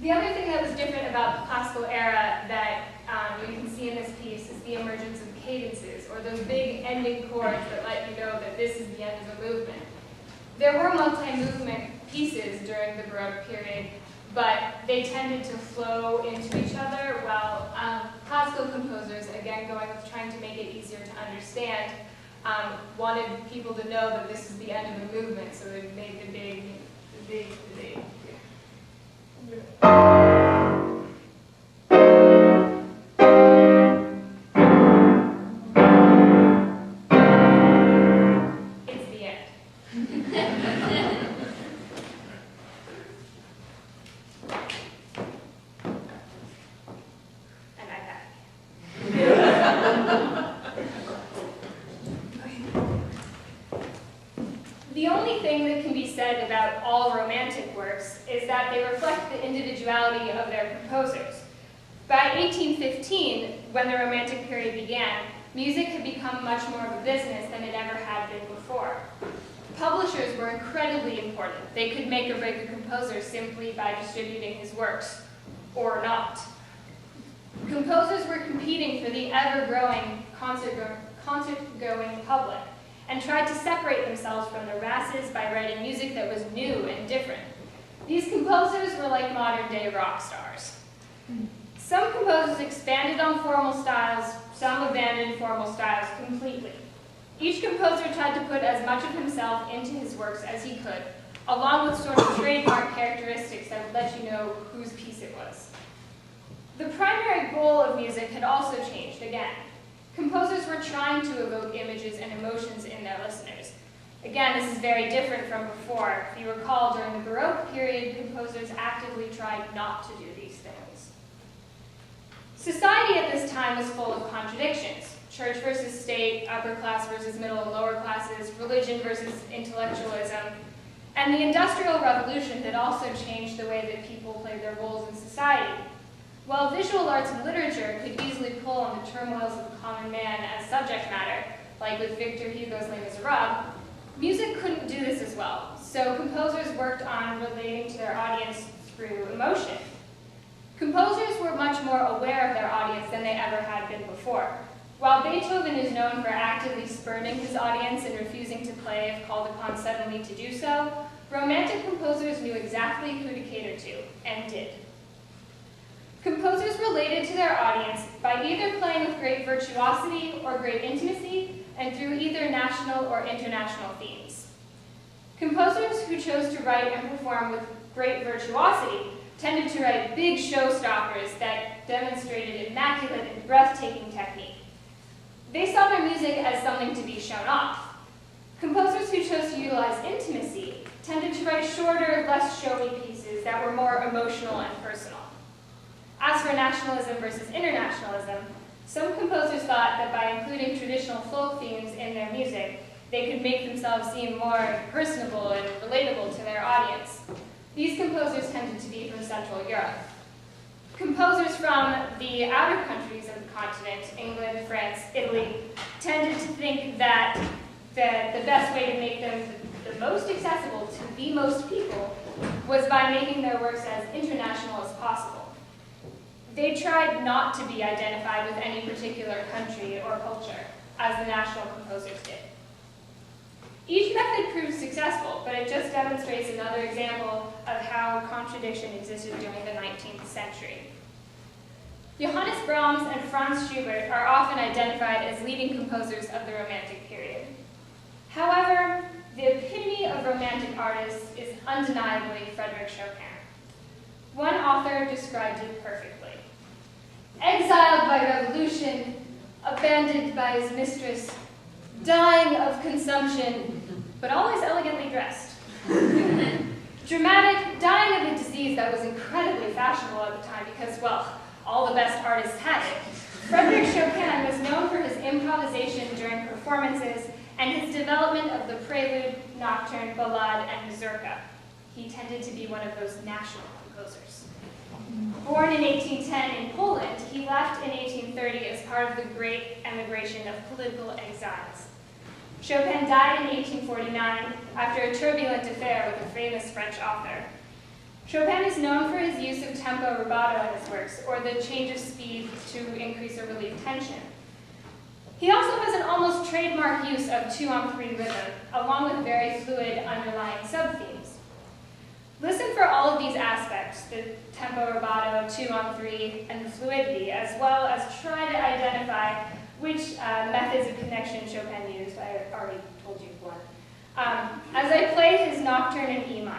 The other thing that was different about the classical era that you can see in this piece is the emergence of cadences, or those big ending chords that let you know that this is the end of a movement. There were multi-movement pieces during the Baroque period, but they tended to flow into each other, while classical composers, again going with trying to make it easier to understand, wanted people to know that this is the end of the movement, so they made the big. It's the end. And I back. The only thing that can be said about all Romantic works is that they reflect the individuality of their composers. By 1815, when the Romantic period began, music had become much more of a business than it ever had been before. Publishers were incredibly important. They could make or break a composer simply by distributing his works, or not. Composers were competing for the ever-growing concert-going public, and tried to separate themselves from the masses by writing music that was new and different. These composers were like modern-day rock stars. Some composers expanded on formal styles, some abandoned formal styles completely. Each composer tried to put as much of himself into his works as he could, along with sort of trademark characteristics that would let you know whose piece it was. The primary goal of music had also changed again. Composers were trying to evoke images and emotions in their listeners. Again, this is very different from before. If you recall, during the Baroque period, composers actively tried not to do these things. Society at this time was full of contradictions. Church versus state, upper class versus middle and lower classes, religion versus intellectualism. And the Industrial Revolution had also changed the way that people played their roles in society. While visual arts and literature could easily pull on the turmoils of the common man as subject matter, like with Victor Hugo's Les Miserables, music couldn't do this as well, so composers worked on relating to their audience through emotion. Composers were much more aware of their audience than they ever had been before. While Beethoven is known for actively spurning his audience and refusing to play if called upon suddenly to do so, Romantic composers knew exactly who to cater to, and did. Composers related to their audience by either playing with great virtuosity or great intimacy, and through either national or international themes. Composers who chose to write and perform with great virtuosity tended to write big showstoppers that demonstrated immaculate and breathtaking technique. They saw their music as something to be shown off. Composers who chose to utilize intimacy tended to write shorter, less showy pieces that were more emotional and personal. As for nationalism versus internationalism, some composers thought that by including traditional folk themes in their music, they could make themselves seem more personable and relatable to their audience. These composers tended to be from Central Europe. Composers from the outer countries of the continent, England, France, Italy, tended to think that the best way to make them the most accessible to the most people was by making their works as international as possible. They tried not to be identified with any particular country or culture, as the national composers did. Each method proved successful, but it just demonstrates another example of how contradiction existed during the 19th century. Johannes Brahms and Franz Schubert are often identified as leading composers of the Romantic period. However, the epitome of Romantic artists is undeniably Frédéric Chopin. One author described it perfectly. Exiled by revolution, abandoned by his mistress, dying of consumption, but always elegantly dressed. Dramatic, dying of a disease that was incredibly fashionable at the time because, well, all the best artists had it. Frédéric Chopin was known for his improvisation during performances and his development of the prelude, nocturne, ballade, and mazurka. He tended to be one of those national composers. Born in 1810 in Poland, he left in 1830 as part of the great emigration of political exiles. Chopin died in 1849 after a turbulent affair with a famous French author. Chopin is known for his use of tempo rubato in his works, or the change of speed to increase or relieve tension. He also has an almost trademark use of 2-on-3 rhythm, along with very fluid underlying sub-themes. Listen for all of these aspects, the tempo rubato, 2-on-3, and the fluidity, as well as try to identify which methods of connection Chopin used. I already told you one. As I play his nocturne in E minor,